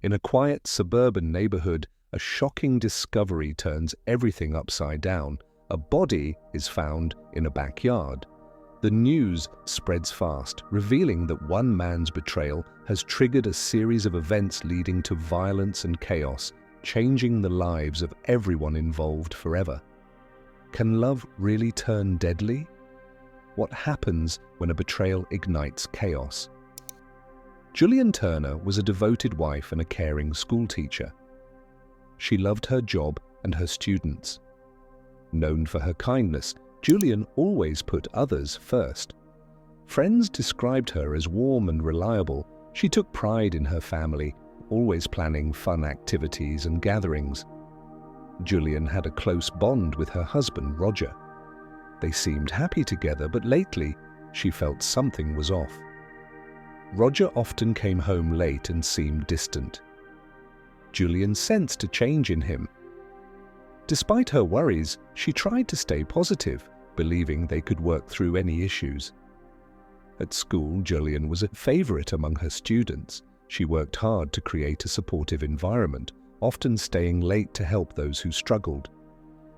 In a quiet suburban neighborhood, a shocking discovery turns everything upside down. A body is found in a backyard. The news spreads fast, revealing that one man's betrayal has triggered a series of events leading to violence and chaos, changing the lives of everyone involved forever. Can love really turn deadly? What happens when a betrayal ignites chaos? Julian Turner was a devoted wife and a caring schoolteacher. She loved her job and her students. Known for her kindness, Julian always put others first. Friends described her as warm and reliable. She took pride in her family, always planning fun activities and gatherings. Julian had a close bond with her husband, Roger. They seemed happy together, but lately she felt something was off. Roger often came home late and seemed distant. Julian sensed a change in him. Despite her worries, she tried to stay positive, believing they could work through any issues. At school, Julian was a favorite among her students. She worked hard to create a supportive environment, often staying late to help those who struggled.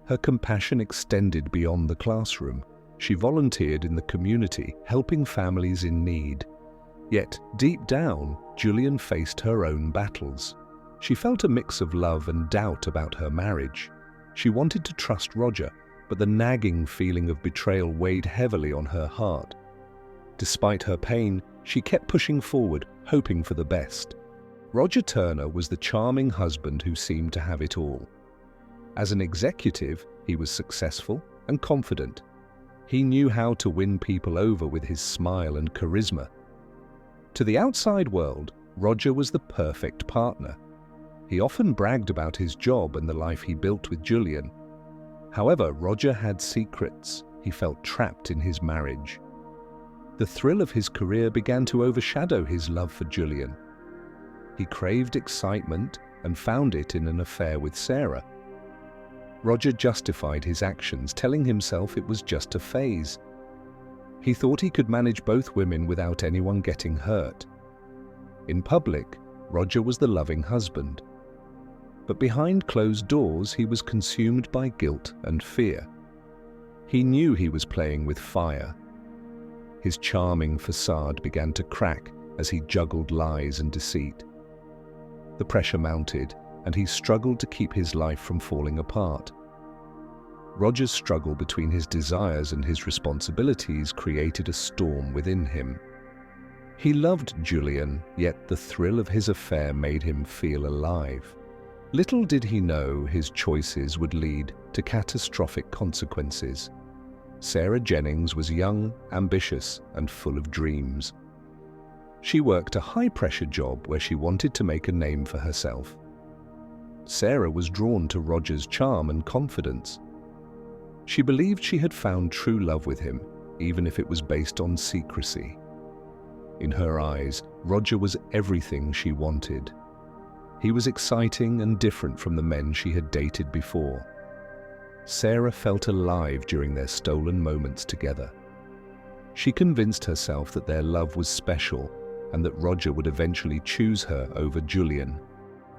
Her compassion extended beyond the classroom. She volunteered in the community, helping families in need. Yet, deep down, Julian faced her own battles. She felt a mix of love and doubt about her marriage. She wanted to trust Roger, but the nagging feeling of betrayal weighed heavily on her heart. Despite her pain, she kept pushing forward, hoping for the best. Roger Turner was the charming husband who seemed to have it all. As an executive, he was successful and confident. He knew how to win people over with his smile and charisma. To the outside world, Roger was the perfect partner. He often bragged about his job and the life he built with Julian. However, Roger had secrets. He felt trapped in his marriage. The thrill of his career began to overshadow his love for Julian. He craved excitement and found it in an affair with Sarah. Roger justified his actions, telling himself it was just a phase. He thought he could manage both women without anyone getting hurt. In public, Roger was the loving husband. But behind closed doors, he was consumed by guilt and fear. He knew he was playing with fire. His charming facade began to crack as he juggled lies and deceit. The pressure mounted, and he struggled to keep his life from falling apart. Roger's struggle between his desires and his responsibilities created a storm within him. He loved Julian, yet the thrill of his affair made him feel alive. Little did he know his choices would lead to catastrophic consequences. Sarah Jennings was young, ambitious, and full of dreams. She worked a high-pressure job where she wanted to make a name for herself. Sarah was drawn to Roger's charm and confidence. She believed she had found true love with him, even if it was based on secrecy. In her eyes, Roger was everything she wanted. He was exciting and different from the men she had dated before. Sarah felt alive during their stolen moments together. She convinced herself that their love was special and that Roger would eventually choose her over Julian.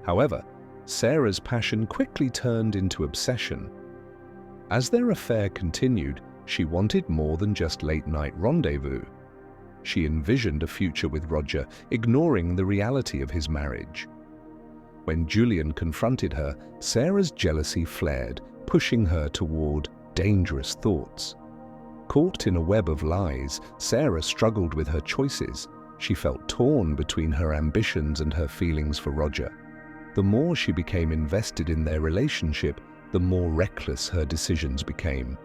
However, Sarah's passion quickly turned into obsession. As their affair continued, she wanted more than just late-night rendezvous. She envisioned a future with Roger, ignoring the reality of his marriage. When Julian confronted her, Sarah's jealousy flared, pushing her toward dangerous thoughts. Caught in a web of lies, Sarah struggled with her choices. She felt torn between her ambitions and her feelings for Roger. The more she became invested in their relationship, the more reckless her decisions became.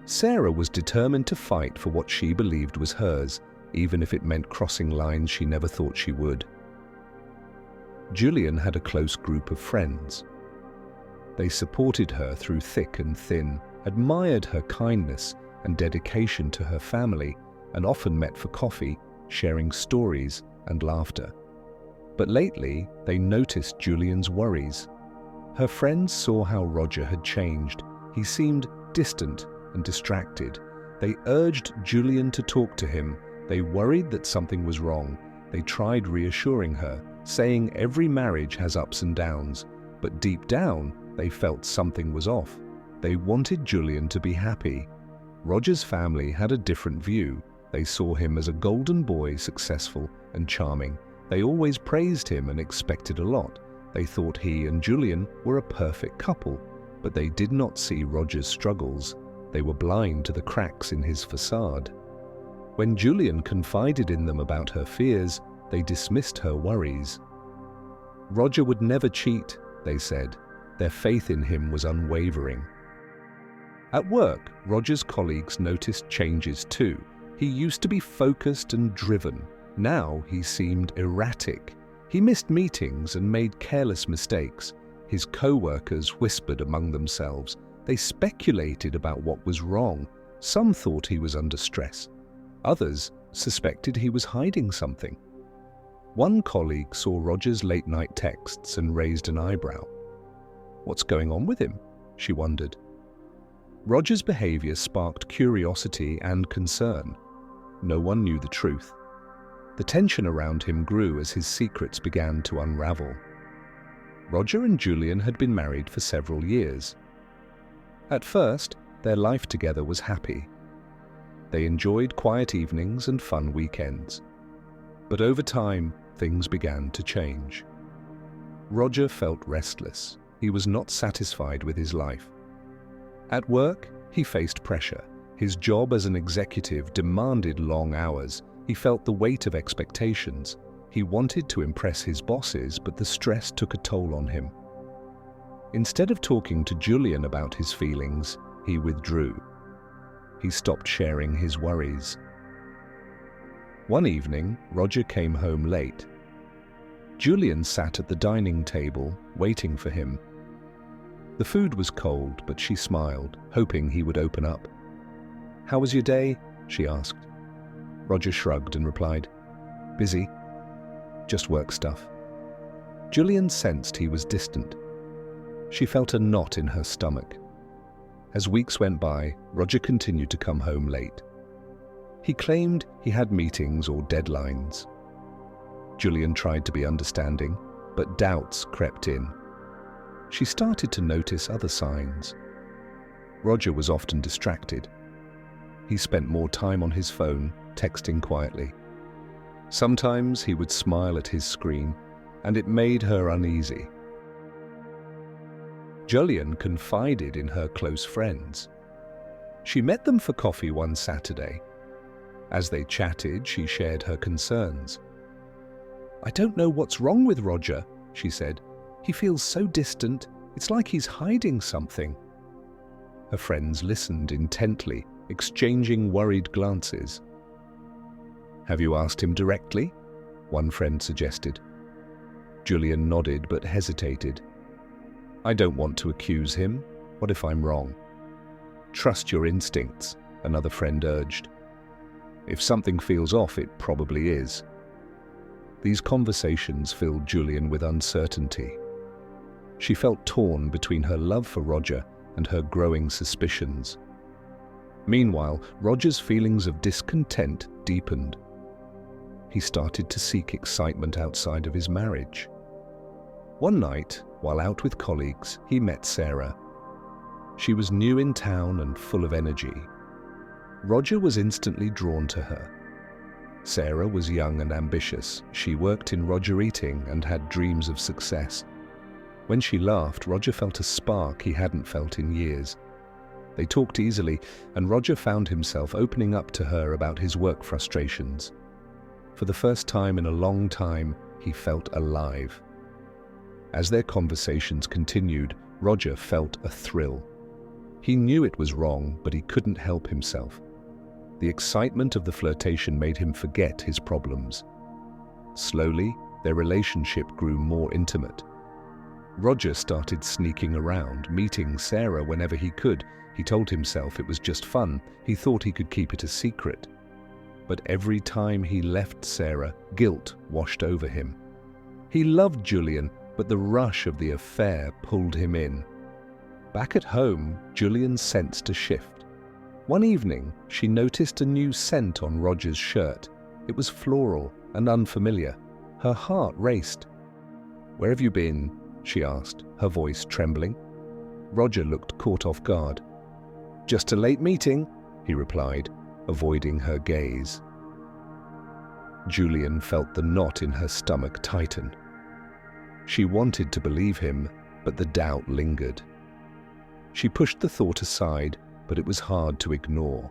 Sarah was determined to fight for what she believed was hers, even if it meant crossing lines she never thought she would. Julian had a close group of friends. They supported her through thick and thin, admired her kindness and dedication to her family, and often met for coffee, sharing stories and laughter. But lately, they noticed Julian's worries. Her friends saw how Roger had changed. He seemed distant and distracted. They urged Julian to talk to him. They worried that something was wrong. They tried reassuring her, saying every marriage has ups and downs, but deep down, they felt something was off. They wanted Julian to be happy. Roger's family had a different view. They saw him as a golden boy, successful and charming. They always praised him and expected a lot. They thought he and Julian were a perfect couple, but they did not see Roger's struggles. They were blind to the cracks in his facade. When Julian confided in them about her fears, they dismissed her worries. Roger would never cheat, they said. Their faith in him was unwavering. At work, Roger's colleagues noticed changes too. He used to be focused and driven. Now he seemed erratic. He missed meetings and made careless mistakes. His co-workers whispered among themselves. They speculated about what was wrong. Some thought he was under stress. Others suspected he was hiding something. One colleague saw Roger's late-night texts and raised an eyebrow. What's going on with him? She wondered. Roger's behavior sparked curiosity and concern. No one knew the truth. The tension around him grew as his secrets began to unravel. Roger and Julian had been married for several years. At first, their life together was happy. They enjoyed quiet evenings and fun weekends. But over time, things began to change. Roger felt restless. He was not satisfied with his life. At work, he faced pressure. His job as an executive demanded long hours. He felt the weight of expectations. He wanted to impress his bosses, but the stress took a toll on him. Instead of talking to Julian about his feelings, he withdrew. He stopped sharing his worries. One evening, Roger came home late. Julian sat at the dining table, waiting for him. The food was cold, but she smiled, hoping he would open up. "How was your day?" she asked. Roger shrugged and replied, "Busy. Just work stuff." Julian sensed he was distant. She felt a knot in her stomach. As weeks went by, Roger continued to come home late. He claimed he had meetings or deadlines. Julian tried to be understanding, but doubts crept in. She started to notice other signs. Roger was often distracted. He spent more time on his phone, texting quietly. Sometimes he would smile at his screen, and it made her uneasy. Julian confided in her close friends. She met them for coffee one Saturday. As they chatted, she shared her concerns. "I don't know what's wrong with Roger," she said. "He feels so distant. It's like he's hiding something." Her friends listened intently, exchanging worried glances. "Have you asked him directly?" one friend suggested. Julian nodded but hesitated. "I don't want to accuse him. What if I'm wrong?" "Trust your instincts," another friend urged. "If something feels off, it probably is." These conversations filled Julian with uncertainty. She felt torn between her love for Roger and her growing suspicions. Meanwhile, Roger's feelings of discontent deepened. He started to seek excitement outside of his marriage. One night, while out with colleagues, he met Sarah. She was new in town and full of energy. Roger was instantly drawn to her. Sarah was young and ambitious. She worked in Roger Eating and had dreams of success. When she laughed, Roger felt a spark he hadn't felt in years. They talked easily, and Roger found himself opening up to her about his work frustrations. For the first time in a long time, he felt alive. As their conversations continued, Roger felt a thrill. He knew it was wrong, but he couldn't help himself. The excitement of the flirtation made him forget his problems. Slowly, their relationship grew more intimate. Roger started sneaking around, meeting Sarah whenever he could. He told himself it was just fun. He thought he could keep it a secret. But every time he left Sarah, guilt washed over him. He loved Julian, but the rush of the affair pulled him in. Back at home, Julian sensed a shift. One evening, she noticed a new scent on Roger's shirt. It was floral and unfamiliar. Her heart raced. "Where have you been?" she asked, her voice trembling. Roger looked caught off guard. "Just a late meeting," he replied, avoiding her gaze. Julian felt the knot in her stomach tighten. She wanted to believe him, but the doubt lingered. She pushed the thought aside, but it was hard to ignore.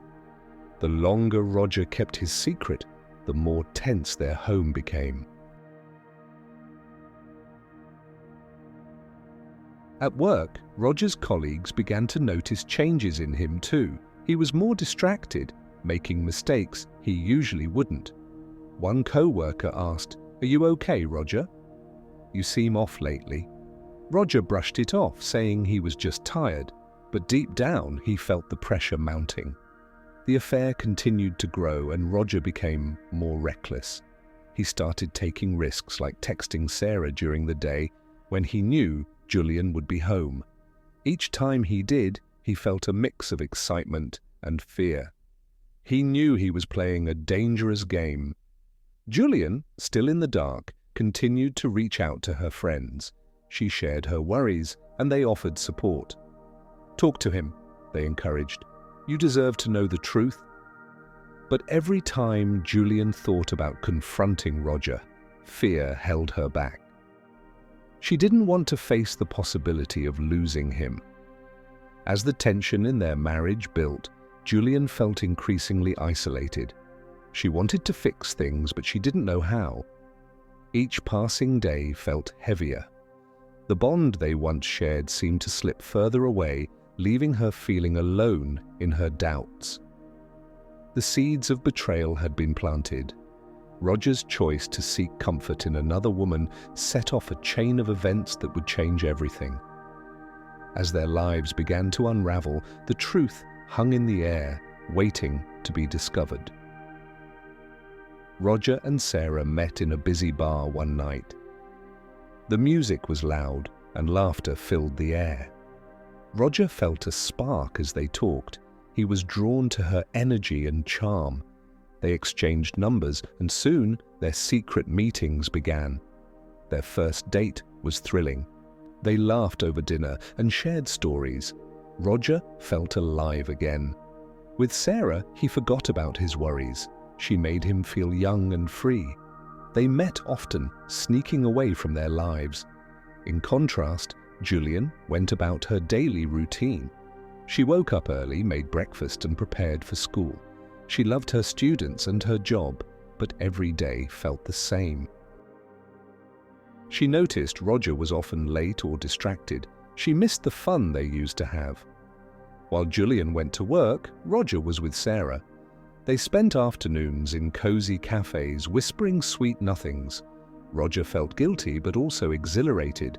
The longer Roger kept his secret, the more tense their home became. At work, Roger's colleagues began to notice changes in him too. He was more distracted, making mistakes he usually wouldn't. One co-worker asked, "Are you okay, Roger? You seem off lately." Roger brushed it off, saying he was just tired, but deep down he felt the pressure mounting. The affair continued to grow and Roger became more reckless. He started taking risks like texting Sarah during the day when he knew Julian would be home. Each time he did, he felt a mix of excitement and fear. He knew he was playing a dangerous game. Julian, still in the dark, continued to reach out to her friends. She shared her worries and they offered support. "Talk to him," they encouraged. "You deserve to know the truth." But every time Julian thought about confronting Roger, fear held her back. She didn't want to face the possibility of losing him. As the tension in their marriage built, Julian felt increasingly isolated. She wanted to fix things, but she didn't know how. Each passing day felt heavier. The bond they once shared seemed to slip further away, leaving her feeling alone in her doubts. The seeds of betrayal had been planted. Roger's choice to seek comfort in another woman set off a chain of events that would change everything. As their lives began to unravel, the truth hung in the air, waiting to be discovered. Roger and Sarah met in a busy bar one night. The music was loud and laughter filled the air. Roger felt a spark as they talked. He was drawn to her energy and charm. They exchanged numbers, and soon their secret meetings began. Their first date was thrilling. They laughed over dinner and shared stories. Roger felt alive again. With Sarah, he forgot about his worries. She made him feel young and free. They met often, sneaking away from their lives. In contrast, Julian went about her daily routine. She woke up early, made breakfast, and prepared for school. She loved her students and her job, but every day felt the same. She noticed Roger was often late or distracted. She missed the fun they used to have. While Julian went to work, Roger was with Sarah. They spent afternoons in cozy cafes, whispering sweet nothings. Roger felt guilty but also exhilarated.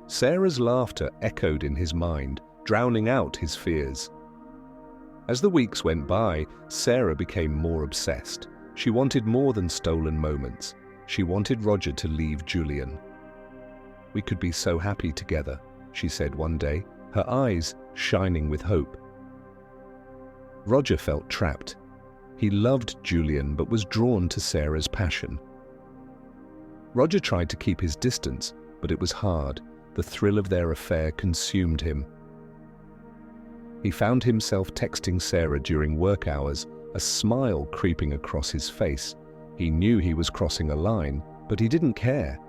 Sarah's laughter echoed in his mind, drowning out his fears. As the weeks went by, Sarah became more obsessed. She wanted more than stolen moments. She wanted Roger to leave Julian. "We could be so happy together," she said one day, her eyes shining with hope. Roger felt trapped. He loved Julian but was drawn to Sarah's passion. Roger tried to keep his distance, but it was hard. The thrill of their affair consumed him. He found himself texting Sarah during work hours, a smile creeping across his face. He knew he was crossing a line, but he didn't care.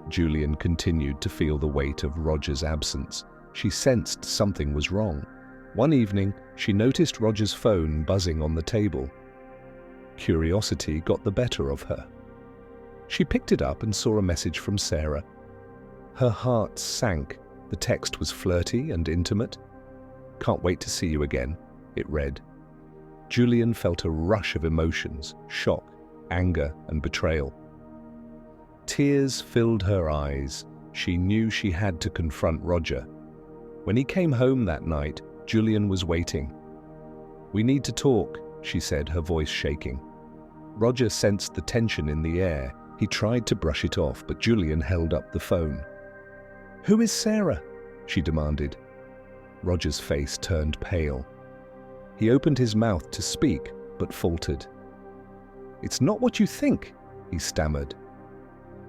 Julian continued to feel the weight of Roger's absence. She sensed something was wrong. One evening, she noticed Roger's phone buzzing on the table. Curiosity got the better of her. She picked it up and saw a message from Sarah. Her heart sank. The text was flirty and intimate. "Can't wait to see you again," it read. Julian felt a rush of emotions, shock, anger, and betrayal. Tears filled her eyes. She knew she had to confront Roger. When he came home that night, Julian was waiting. "We need to talk," she said, her voice shaking. Roger sensed the tension in the air. He tried to brush it off, but Julian held up the phone. "Who is Sarah?" she demanded. Roger's face turned pale. He opened his mouth to speak, but faltered. "It's not what you think," he stammered.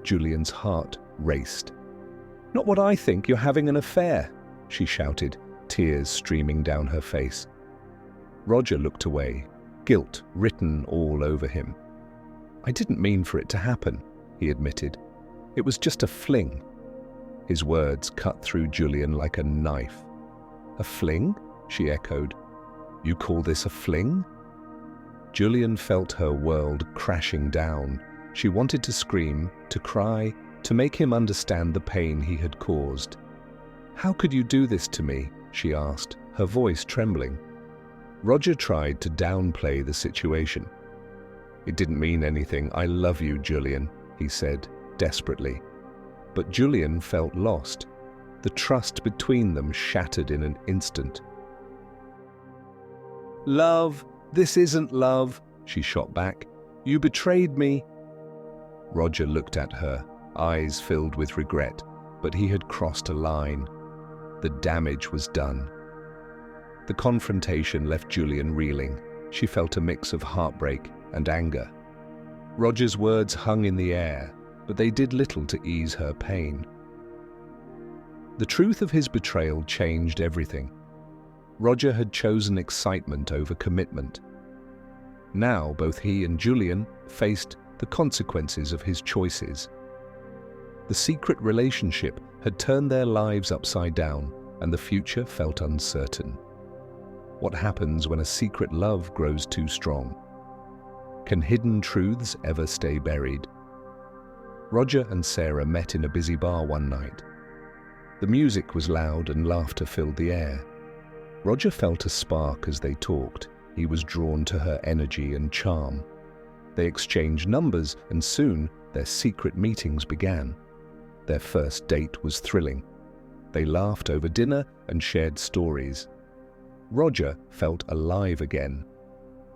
Julian's heart raced. "Not what I think, you're having an affair," she shouted, tears streaming down her face. Roger looked away, guilt written all over him. "I didn't mean for it to happen," he admitted. "It was just a fling." His words cut through Julian like a knife. "A fling?" she echoed. "You call this a fling?" Julian felt her world crashing down. She wanted to scream, to cry, to make him understand the pain he had caused. "How could you do this to me?" she asked, her voice trembling. Roger tried to downplay the situation. "It didn't mean anything. I love you, Julian," he said, desperately. But Julian felt lost. The trust between them shattered in an instant. "Love, this isn't love," she shot back. "You betrayed me." Roger looked at her, eyes filled with regret, but he had crossed a line. The damage was done. The confrontation left Julian reeling. She felt a mix of heartbreak and anger. Roger's words hung in the air, but they did little to ease her pain. The truth of his betrayal changed everything. Roger had chosen excitement over commitment. Now both he and Julian faced the consequences of his choices. The secret relationship had turned their lives upside down, and the future felt uncertain. What happens when a secret love grows too strong? Can hidden truths ever stay buried? Roger and Sarah met in a busy bar one night. The music was loud and laughter filled the air. Roger felt a spark as they talked. He was drawn to her energy and charm. They exchanged numbers, and soon their secret meetings began. Their first date was thrilling. They laughed over dinner and shared stories. Roger felt alive again.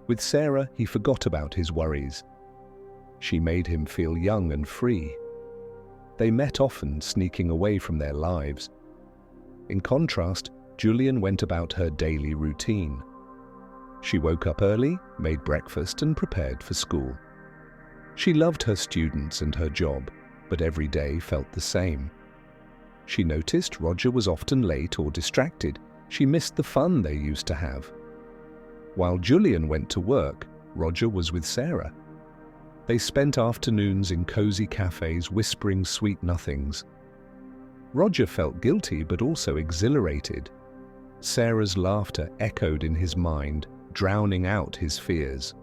With Sarah, he forgot about his worries. She made him feel young and free. They met often, sneaking away from their lives. In contrast, Julian went about her daily routine. She woke up early, made breakfast, and prepared for school. She loved her students and her job, but every day felt the same. She noticed Roger was often late or distracted. She missed the fun they used to have. While Julian went to work, Roger was with Sarah. They spent afternoons in cozy cafes whispering sweet nothings. Roger felt guilty but also exhilarated. Sarah's laughter echoed in his mind, drowning out his fears.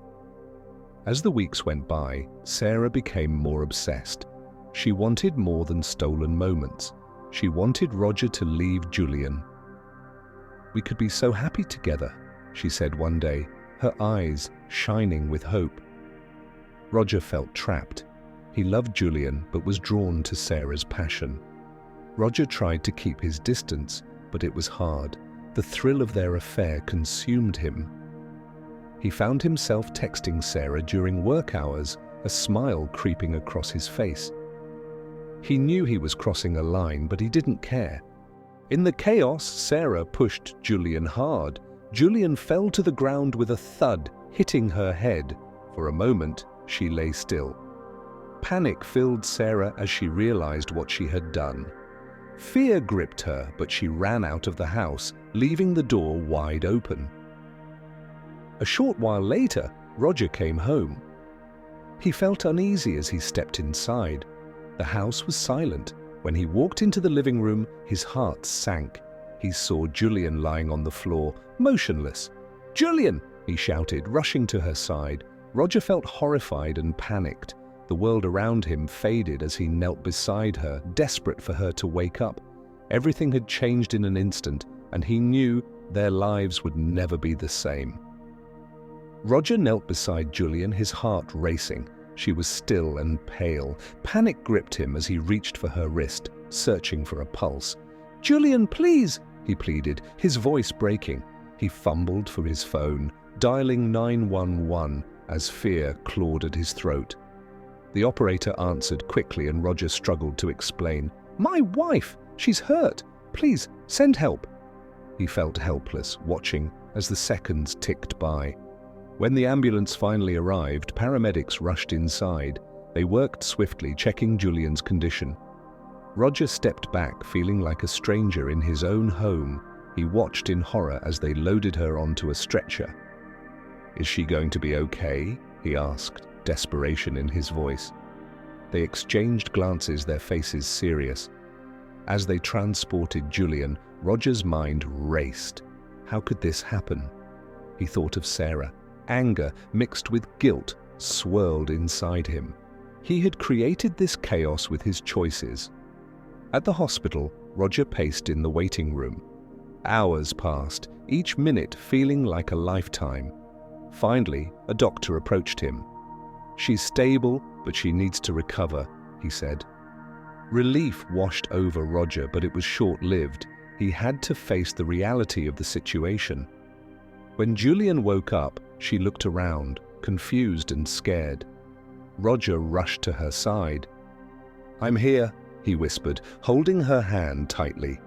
As the weeks went by, Sarah became more obsessed. She wanted more than stolen moments. She wanted Roger to leave Julian. "We could be so happy together," she said one day, her eyes shining with hope. Roger felt trapped. He loved Julian but was drawn to Sarah's passion. Roger tried to keep his distance, but it was hard. The thrill of their affair consumed him. He found himself texting Sarah during work hours, a smile creeping across his face. He knew he was crossing a line, but he didn't care. In the chaos, Sarah pushed Julian hard. Julian fell to the ground with a thud, hitting her head. For a moment, she lay still. Panic filled Sarah as she realized what she had done. Fear gripped her, but she ran out of the house, leaving the door wide open. A short while later, Roger came home. He felt uneasy as he stepped inside. The house was silent. When he walked into the living room, his heart sank. He saw Julian lying on the floor, motionless. "Julian!" he shouted, rushing to her side. Roger felt horrified and panicked. The world around him faded as he knelt beside her, desperate for her to wake up. Everything had changed in an instant, and he knew their lives would never be the same. Roger knelt beside Julian, his heart racing. She was still and pale. Panic gripped him as he reached for her wrist, searching for a pulse. "Julian, please!" he pleaded, his voice breaking. He fumbled for his phone, dialing 911 as fear clawed at his throat. The operator answered quickly and Roger struggled to explain. "My wife! She's hurt! Please, send help!" He felt helpless, watching as the seconds ticked by. When the ambulance finally arrived, paramedics rushed inside. They worked swiftly, checking Julian's condition. Roger stepped back, feeling like a stranger in his own home. He watched in horror as they loaded her onto a stretcher. "Is she going to be okay?" he asked, desperation in his voice. They exchanged glances, their faces serious. As they transported Julian, Roger's mind raced. How could this happen? He thought of Sarah. Anger mixed with guilt swirled inside him. He had created this chaos with his choices. At the hospital, Roger paced in the waiting room. Hours passed, each minute feeling like a lifetime. Finally, a doctor approached him. "She's stable, but she needs to recover," he said. Relief washed over Roger, but it was short-lived. He had to face the reality of the situation. When Julian woke up, she looked around, confused and scared. Roger rushed to her side. "I'm here," he whispered, holding her hand tightly.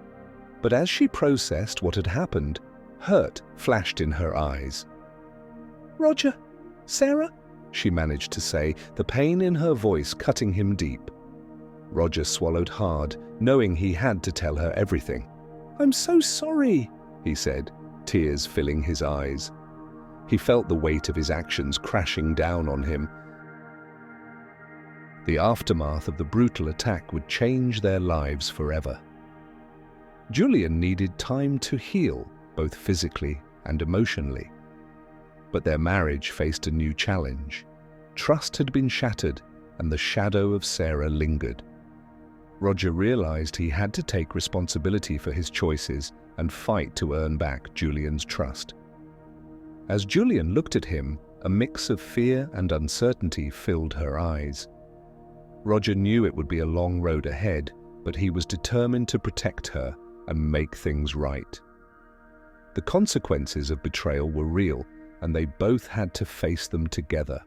But as she processed what had happened, hurt flashed in her eyes. "Roger, Sarah?" she managed to say, the pain in her voice cutting him deep. Roger swallowed hard, knowing he had to tell her everything. "I'm so sorry," he said, tears filling his eyes. He felt the weight of his actions crashing down on him. The aftermath of the brutal attack would change their lives forever. Julian needed time to heal, both physically and emotionally. But their marriage faced a new challenge. Trust had been shattered, and the shadow of Sarah lingered. Roger realized he had to take responsibility for his choices and fight to earn back Julian's trust. As Julian looked at him, a mix of fear and uncertainty filled her eyes. Roger knew it would be a long road ahead, but he was determined to protect her and make things right. The consequences of betrayal were real, and they both had to face them together.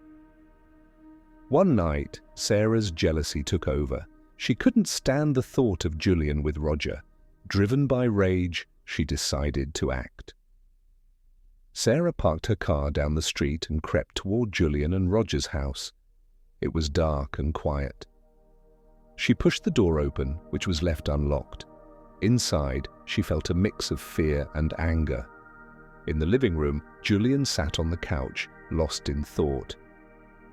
One night, Sarah's jealousy took over. She couldn't stand the thought of Julian with Roger. Driven by rage, she decided to act. Sarah parked her car down the street and crept toward Julian and Roger's house. It was dark and quiet. She pushed the door open, which was left unlocked. Inside, she felt a mix of fear and anger. In the living room, Julian sat on the couch, lost in thought.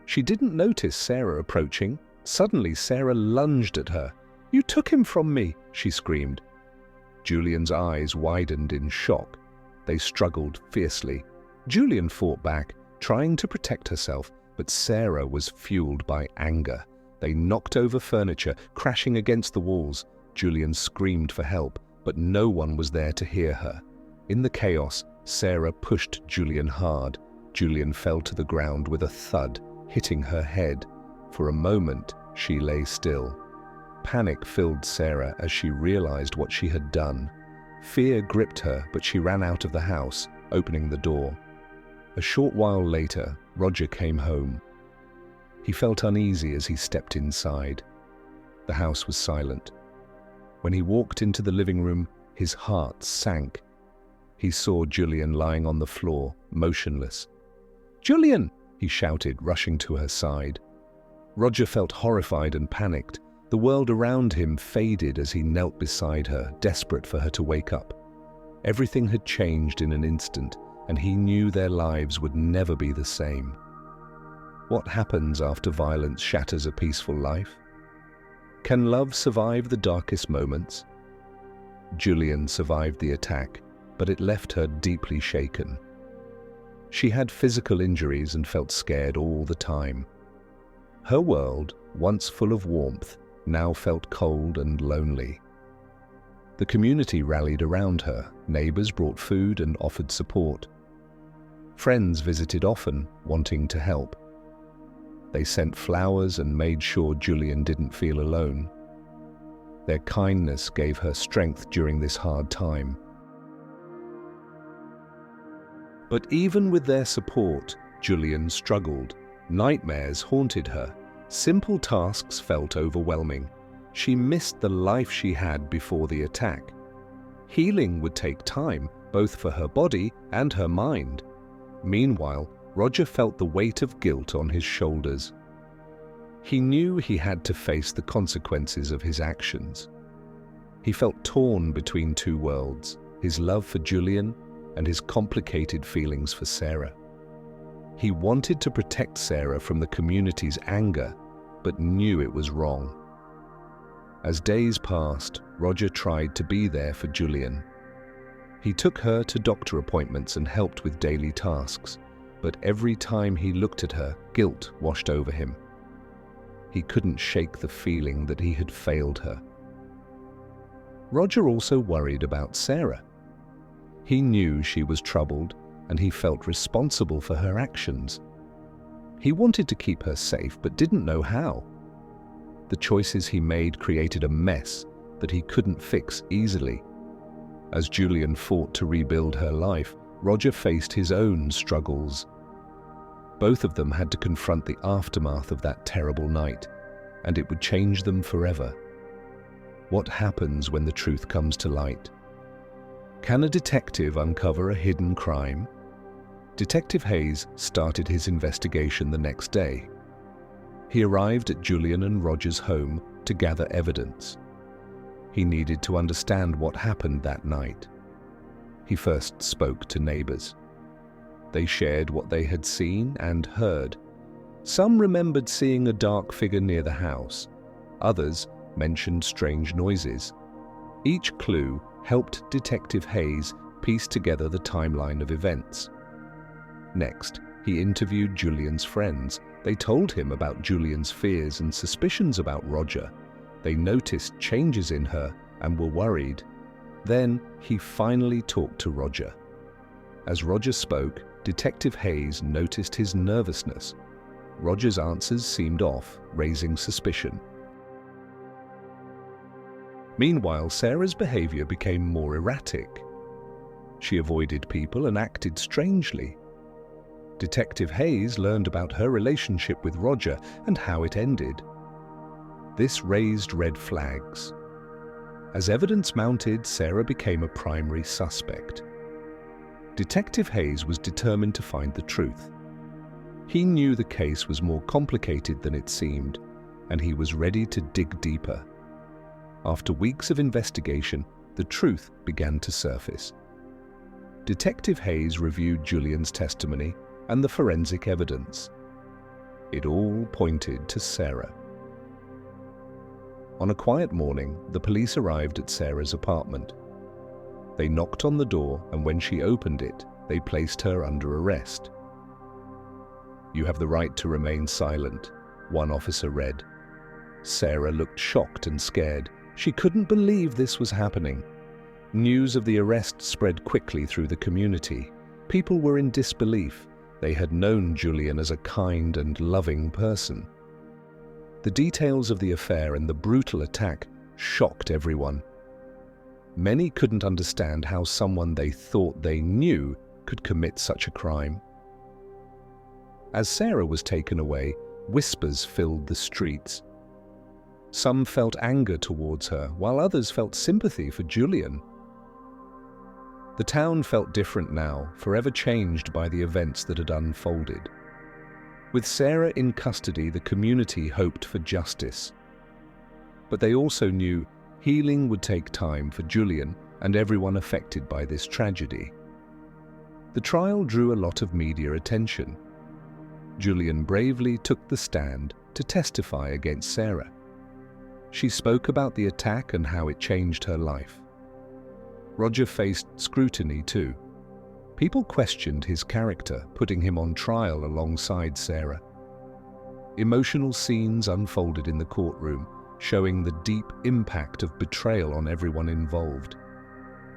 She didn't notice Sarah approaching. Suddenly, Sarah lunged at her. "You took him from me," she screamed. Julian's eyes widened in shock. They struggled fiercely. Julian fought back, trying to protect herself, but Sarah was fueled by anger. They knocked over furniture, crashing against the walls. Julian screamed for help, but no one was there to hear her. In the chaos, Sarah pushed Julian hard. Julian fell to the ground with a thud, hitting her head. For a moment, she lay still. Panic filled Sarah as she realized what she had done. Fear gripped her, but she ran out of the house, opening the door. A short while later, Roger came home. He felt uneasy as he stepped inside. The house was silent. When he walked into the living room, his heart sank. He saw Julian lying on the floor, motionless. "Julian!" he shouted, rushing to her side. Roger felt horrified and panicked. The world around him faded as he knelt beside her, desperate for her to wake up. Everything had changed in an instant, and he knew their lives would never be the same. What happens after violence shatters a peaceful life? Can love survive the darkest moments? Julian survived the attack, but it left her deeply shaken. She had physical injuries and felt scared all the time. Her world, once full of warmth, now felt cold and lonely. The community rallied around her. Neighbors brought food and offered support. Friends visited often, wanting to help. They sent flowers and made sure Julian didn't feel alone. Their kindness gave her strength during this hard time. But even with their support, Julian struggled. Nightmares haunted her. Simple tasks felt overwhelming. She missed the life she had before the attack. Healing would take time, both for her body and her mind. Meanwhile, Roger felt the weight of guilt on his shoulders. He knew he had to face the consequences of his actions. He felt torn between two worlds, his love for Julian and his complicated feelings for Sarah. He wanted to protect Sarah from the community's anger, but knew it was wrong. As days passed, Roger tried to be there for Julian. He took her to doctor appointments and helped with daily tasks, but every time he looked at her, guilt washed over him. He couldn't shake the feeling that he had failed her. Roger also worried about Sarah. He knew she was troubled, and he felt responsible for her actions. He wanted to keep her safe, but didn't know how. The choices he made created a mess that he couldn't fix easily. As Julian fought to rebuild her life, Roger faced his own struggles. Both of them had to confront the aftermath of that terrible night, and it would change them forever. What happens when the truth comes to light? Can a detective uncover a hidden crime? Detective Hayes started his investigation the next day. He arrived at Julian and Roger's home to gather evidence. He needed to understand what happened that night. He first spoke to neighbors. They shared what they had seen and heard. Some remembered seeing a dark figure near the house. Others mentioned strange noises. Each clue helped Detective Hayes piece together the timeline of events. Next, he interviewed Julian's friends. They told him about Julian's fears and suspicions about Roger. They noticed changes in her and were worried. Then he finally talked to Roger. As Roger spoke, Detective Hayes noticed his nervousness. Roger's answers seemed off, raising suspicion. Meanwhile, Sarah's behavior became more erratic. She avoided people and acted strangely. Detective Hayes learned about her relationship with Roger and how it ended. This raised red flags. As evidence mounted, Sarah became a primary suspect. Detective Hayes was determined to find the truth. He knew the case was more complicated than it seemed, and he was ready to dig deeper. After weeks of investigation, the truth began to surface. Detective Hayes reviewed Julian's testimony and the forensic evidence. It all pointed to Sarah. On a quiet morning, the police arrived at Sarah's apartment. They knocked on the door, and when she opened it, they placed her under arrest. "You have the right to remain silent," one officer read. Sarah looked shocked and scared. She couldn't believe this was happening. News of the arrest spread quickly through the community. People were in disbelief. They had known Julian as a kind and loving person. The details of the affair and the brutal attack shocked everyone. Many couldn't understand how someone they thought they knew could commit such a crime. As Sarah was taken away, whispers filled the streets. Some felt anger towards her, while others felt sympathy for Julian. The town felt different now, forever changed by the events that had unfolded. With Sarah in custody, the community hoped for justice. But they also knew healing would take time for Julian and everyone affected by this tragedy. The trial drew a lot of media attention. Julian bravely took the stand to testify against Sarah. She spoke about the attack and how it changed her life. Roger faced scrutiny too. People questioned his character, putting him on trial alongside Sarah. Emotional scenes unfolded in the courtroom, showing the deep impact of betrayal on everyone involved.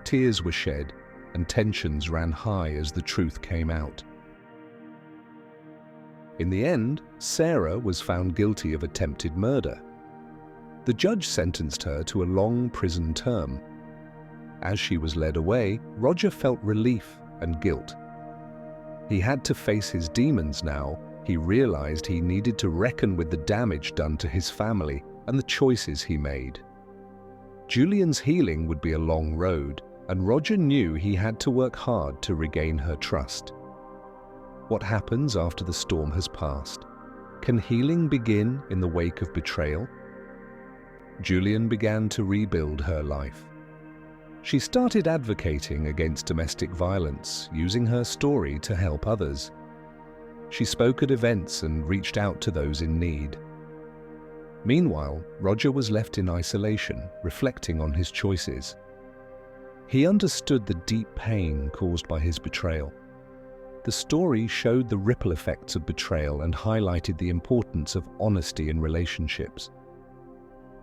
Tears were shed, and tensions ran high as the truth came out. In the end, Sarah was found guilty of attempted murder. The judge sentenced her to a long prison term. As she was led away, Roger felt relief and guilt. He had to face his demons now. He realized he needed to reckon with the damage done to his family and the choices he made. Julian's healing would be a long road, and Roger knew he had to work hard to regain her trust. What happens after the storm has passed? Can healing begin in the wake of betrayal? Julian began to rebuild her life. She started advocating against domestic violence, using her story to help others. She spoke at events and reached out to those in need. Meanwhile, Roger was left in isolation, reflecting on his choices. He understood the deep pain caused by his betrayal. The story showed the ripple effects of betrayal and highlighted the importance of honesty in relationships.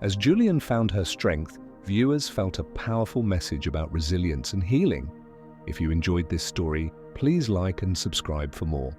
As Julian found her strength, viewers felt a powerful message about resilience and healing. If you enjoyed this story, please like and subscribe for more.